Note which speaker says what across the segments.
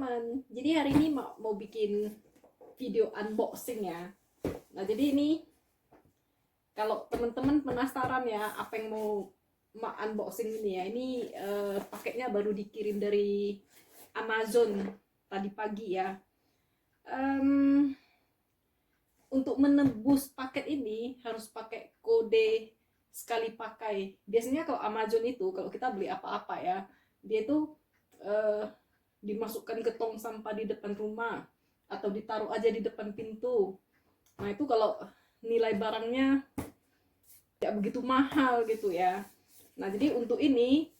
Speaker 1: teman-teman. Jadi hari ini mau bikin video unboxing ya. Nah, jadi ini kalau teman-teman penasaran ya apa yang mau unboxing ini ya. Ini paketnya baru dikirim dari Amazon tadi pagi ya. Untuk menebus paket ini harus pakai kode sekali pakai. Biasanya kalau Amazon itu kalau kita beli apa-apa ya, dia itu dimasukkan ke tong sampah di depan rumah atau ditaruh aja di depan pintu. Nah, itu kalau nilai barangnya tidak begitu mahal gitu ya. Nah, jadi untuk ini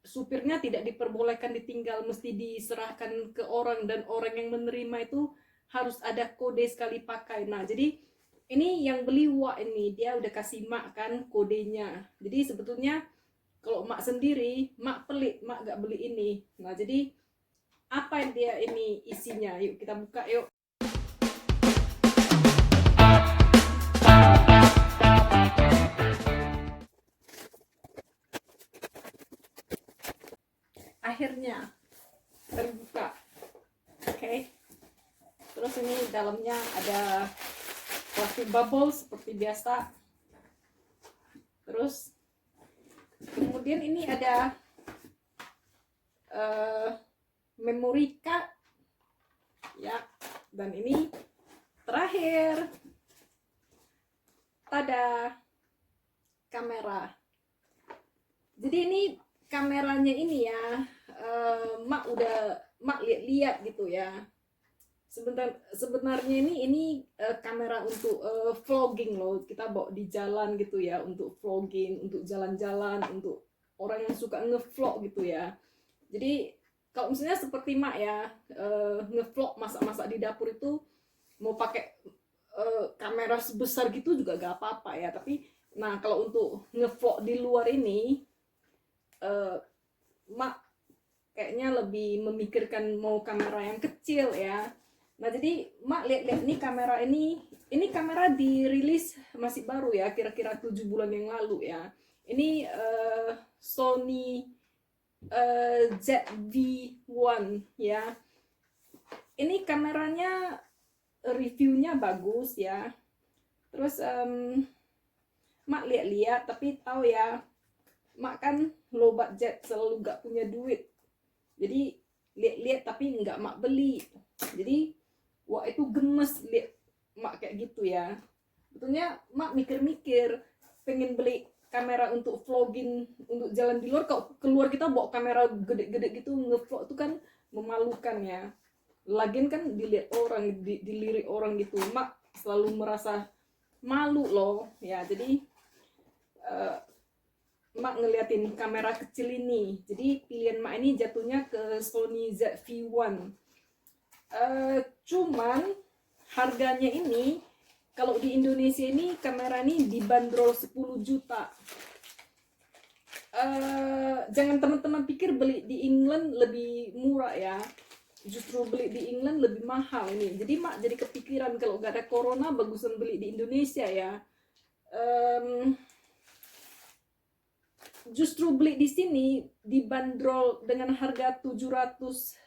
Speaker 1: supirnya tidak diperbolehkan ditinggal, mesti diserahkan ke orang, dan orang yang menerima itu harus ada kode sekali pakai. Nah, jadi ini yang beli Wak ini, dia udah kasih Mak kan kodenya. Jadi sebetulnya kalau Mak sendiri, Mak pelit, Mak gak beli ini. Nah, jadi apa dia ini isinya? Yuk kita buka yuk. Akhirnya terbuka. Oke. Terus ini dalamnya ada plastik bubble seperti biasa. Terus kemudian ini ada memory card ya, dan ini terakhir tada, kamera. Jadi ini kameranya ini ya, Mak lihat-lihat gitu ya. Sebenarnya ini kamera untuk vlogging loh, kita bawa di jalan gitu ya, untuk vlogging, untuk jalan-jalan, untuk orang yang suka ngevlog gitu ya. Jadi kalau misalnya seperti Mak ya, ngevlog masak-masak di dapur itu mau pakai kamera sebesar gitu juga gak apa-apa ya. Tapi nah, kalau untuk ngevlog di luar ini, Mak kayaknya lebih memikirkan mau kamera yang kecil ya. Nah, jadi Mak lihat-lihat nih kamera ini kamera dirilis masih baru ya, kira-kira 7 bulan yang lalu ya. Ini Sony ZV-1 ya. Ini kameranya reviewnya bagus ya. Terus Mak lihat-lihat, tapi tahu ya, Mak kan low budget, selalu gak punya duit. Jadi lihat-lihat tapi nggak Mak beli. Jadi wah, itu gemes lihat Mak kayak gitu ya. Betulnya Mak mikir-mikir pengen beli kamera untuk vlogging, untuk jalan di luar. Kalau keluar kita bawa kamera gede-gede gitu ngevlog itu kan memalukan ya. Lagian kan dilihat orang, dilirik orang gitu. Mak selalu merasa malu loh ya. Jadi Mak ngeliatin kamera kecil ini. Jadi pilihan Mak ini jatuhnya ke Sony ZV-1. Cuman harganya ini kalau di Indonesia ini kamera ini dibanderol 10 juta. Jangan teman-teman pikir beli di England lebih murah ya. Justru beli di England lebih mahal ini. Jadi Mak jadi kepikiran kalau gak ada corona bagusan beli di Indonesia ya. Justru beli di sini dibanderol dengan harga 700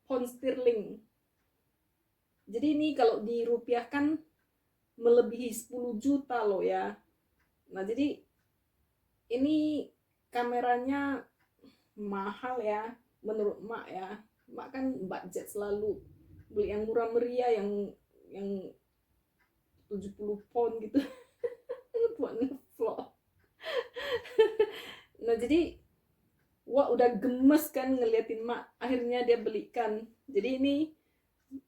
Speaker 1: pound sterling. Jadi ini kalau dirupiahkan melebihi 10 juta loh ya. Nah, jadi ini kameranya mahal ya menurut Mak ya. Mak kan budget selalu beli yang murah meriah, yang 70 pound gitu buat ngevlog. Nah, jadi wah, udah gemes kan ngeliatin Mak, akhirnya dia belikan. Jadi ini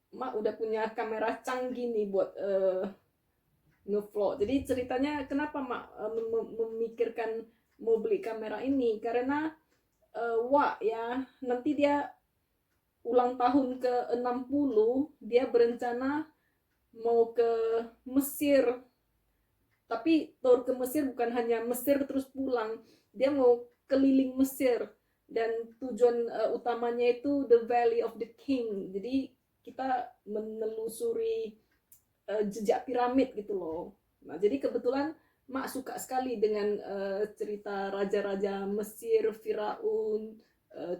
Speaker 1: Mak udah punya kamera canggih nih buat ngevlog. Jadi ceritanya kenapa Mak memikirkan mau beli kamera ini, karena Wak ya, nanti dia ulang tahun ke-60, dia berencana mau ke Mesir. Tapi tour ke Mesir bukan hanya Mesir terus pulang, dia mau keliling Mesir, dan tujuan utamanya itu The Valley of the King. Jadi kita menelusuri jejak piramid gitu loh. Nah, jadi kebetulan Mak suka sekali dengan cerita raja-raja Mesir, Firaun,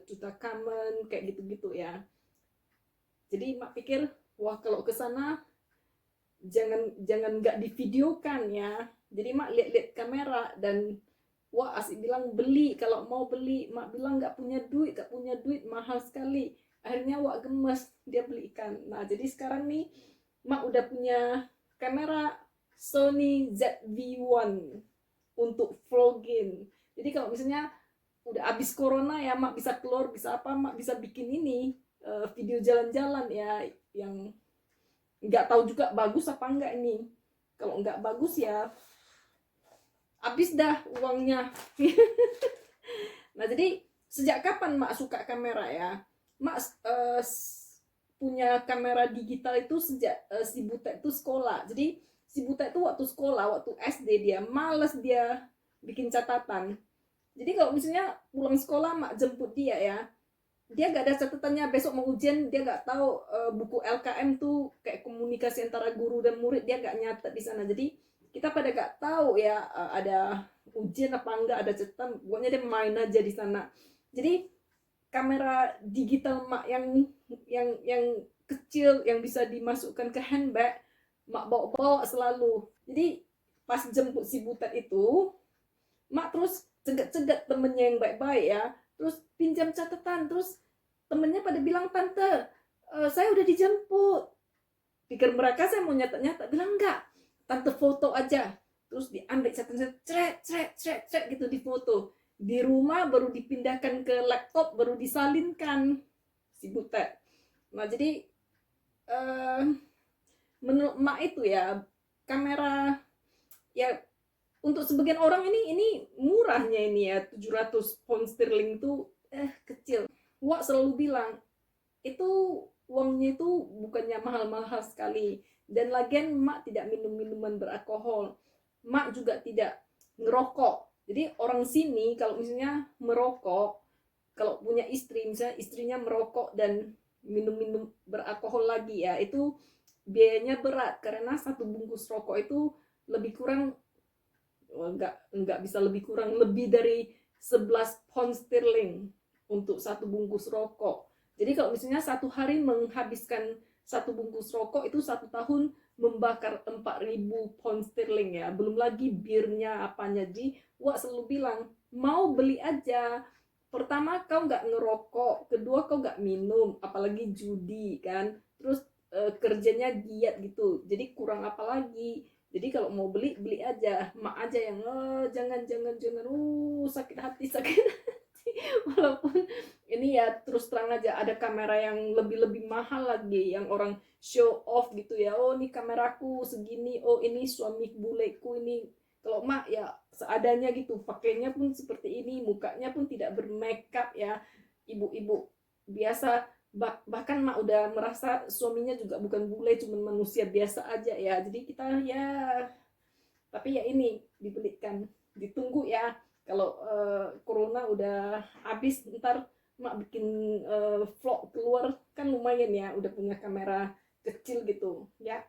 Speaker 1: Tutankhamun kayak gitu-gitu ya. Jadi mak pikir wah kalau ke sana jangan nggak divideokan ya. Jadi mak lihat-lihat kamera dan wah asik bilang beli, kalau mau beli. Mak bilang nggak punya duit mahal sekali. Akhirnya wak gemes dia belikan. Nah jadi sekarang nih mak udah punya kamera Sony ZV-1 untuk vlogging. Jadi kalau misalnya udah habis corona ya mak bisa keluar, bisa apa, mak bisa bikin ini video jalan-jalan ya, yang nggak tahu juga bagus apa enggak ini. Kalau nggak bagus ya habis dah uangnya. Nah jadi sejak kapan mak suka kamera ya? Mak punya kamera digital itu sejak si Buta itu sekolah. Jadi si Buta itu waktu sekolah, waktu SD dia males dia bikin catatan. Jadi kalau misalnya pulang sekolah mak jemput dia ya, dia gak ada catatannya besok mau ujian, dia gak tahu buku LKM tuh kayak komunikasi antara guru dan murid, dia gak nyatet di sana. Jadi kita pada gak tahu ya ada ujian apa enggak, ada catatan, pokoknya dia main aja di sana. Jadi kamera digital mak yang kecil yang bisa dimasukkan ke handbag, mak bawa-bawa selalu. Jadi pas jemput si Butet itu, mak terus cegat-cegat temennya yang baik-baik ya, terus pinjam catatan, terus temennya pada bilang tante saya udah dijemput. Pikir mereka saya mau nyata-nyata, bilang enggak, tante foto aja. Terus diambil catatan, cret gitu di foto. Di rumah baru dipindahkan ke laptop, baru disalinkan si Butet. Nah jadi menurut mak itu ya kamera ya untuk sebagian orang ini murahnya ini ya, 700 pound sterling itu kecil. Wak selalu bilang itu uangnya itu bukannya mahal-mahal sekali, dan lagian mak tidak minum minuman beralkohol, mak juga tidak ngerokok. Jadi orang sini kalau misalnya merokok, kalau punya istri misalnya istrinya merokok dan minum-minum beralkohol lagi ya, itu biayanya berat karena satu bungkus rokok itu lebih kurang nggak bisa lebih kurang, lebih dari 11 pound sterling untuk satu bungkus rokok. Jadi kalau misalnya satu hari menghabiskan satu bungkus rokok itu satu tahun membakar 4.000 pound sterling ya, belum lagi birnya apanya. Jadi wak selalu bilang mau beli aja, pertama kau nggak ngerokok, kedua kau nggak minum apalagi judi kan, terus kerjanya giat gitu, jadi kurang apa lagi. Jadi kalau mau beli beli aja, mak aja yang jangan sakit hati walaupun ini ya terus terang aja ada kamera yang lebih mahal lagi yang orang show off gitu ya, oh ini kameraku segini, oh ini suami buleku ini. Kalau mak ya seadanya gitu, pakainya pun seperti ini, mukanya pun tidak bermakeup ya, ibu-ibu biasa. Bahkan mak udah merasa suaminya juga bukan bule, cuma manusia biasa aja ya. Jadi kita ya, tapi ya ini dibelikan, ditunggu ya kalau corona udah habis, ntar mak bikin vlog keluar kan lumayan ya, udah punya kamera kecil gitu ya.